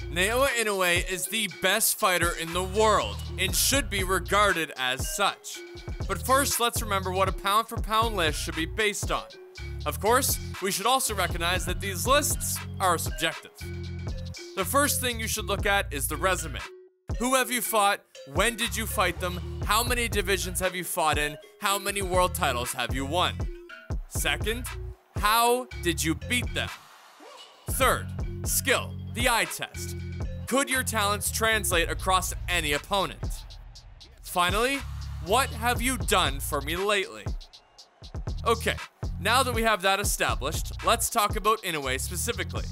Naoya Inoue is the best fighter in the world and should be regarded as such. But first, let's remember what a pound-for-pound list should be based on. Of course, we should also recognize that these lists are subjective. The first thing you should look at is the resume. Who have you fought? When did you fight them? How many divisions have you fought in? How many world titles have you won? Second, how did you beat them? Third, skill, the eye test. Could your talents translate across any opponent? Finally, what have you done for me lately? Okay, now that we have that established, let's talk about Inoue specifically.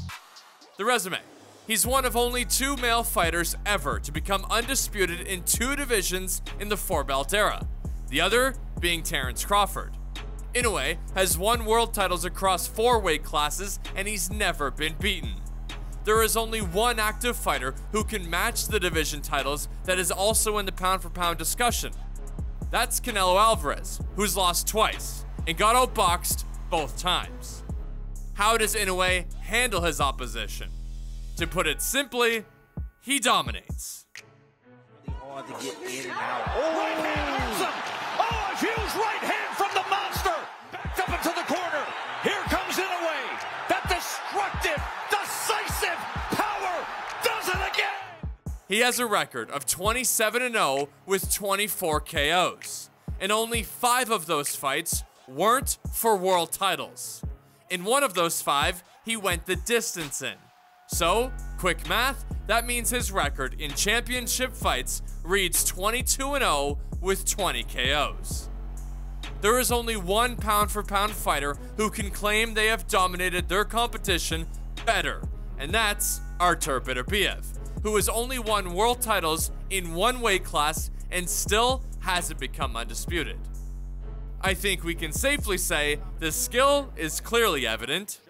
The resume. He's one of only 2 male fighters ever to become undisputed in 2 divisions in the 4-belt era, the other being Terrence Crawford. Inoue has won world titles across 4 weight classes and he's never been beaten. There is only one active fighter who can match the division titles that is also in the pound-for-pound discussion. That's Canelo Alvarez, who's lost twice and got outboxed both times. How does Inoue handle his opposition? To put it simply, he dominates. Hard to get in and out. Right hand hits him. Oh, a huge right hand from the monster. Backed up into the corner. Here comes Inoue. That destructive, decisive power does it again. He has a record of 27-0 with 24 KOs. And only 5 of those fights weren't for world titles. In one of those 5, he went the distance in. So, quick math, that means his record in championship fights reads 22-0 with 20 KOs. There is only one pound-for-pound fighter who can claim they have dominated their competition better, and that's Artur Beterbiev, who has only won world titles in 1 weight class and still hasn't become undisputed. I think we can safely say the skill is clearly evident.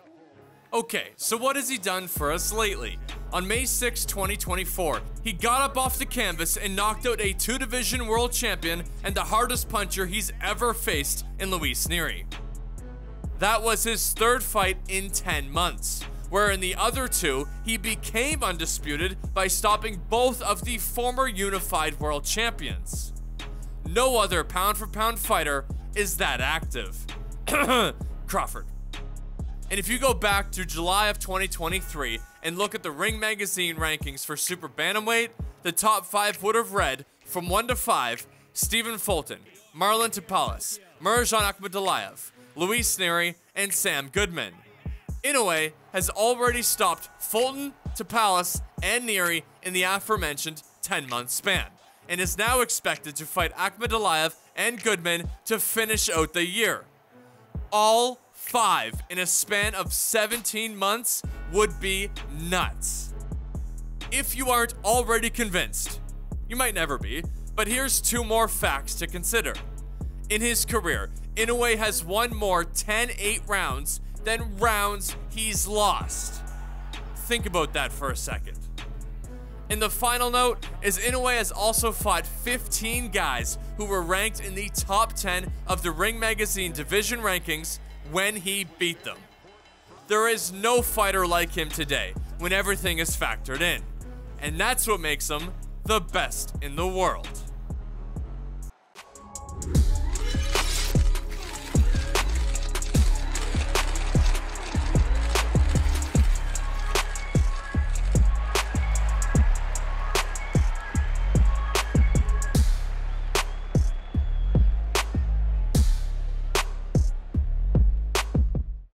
Okay, so what has he done for us lately? On May 6, 2024, he got up off the canvas and knocked out a 2-division world champion and the hardest puncher he's ever faced in Luis Nery. That was his 3rd fight in 10 months, where in the other 2, he became undisputed by stopping both of the former unified world champions. No other pound-for-pound fighter is that active. Crawford. And if you go back to July of 2023 and look at the Ring Magazine rankings for Super Bantamweight, the top 5 would have read, from 1 to 5, Stephen Fulton, Marlon Tapales, Mirjan Akhmadaliev, Luis Nery, and Sam Goodman. Inoue has already stopped Fulton, Tapales, and Nery in the aforementioned 10-month span, and is now expected to fight Akhmadaliev and Goodman to finish out the year. All 5 in a span of 17 months would be nuts. If you aren't already convinced, you might never be, but here's 2 more facts to consider. In his career, Inoue has won more 10-8 rounds than rounds he's lost. Think about that for a second. And the final note is Inoue has also fought 15 guys who were ranked in the top 10 of the Ring Magazine division rankings when he beat them. There is no fighter like him today when everything is factored in. And that's what makes him the best in the world.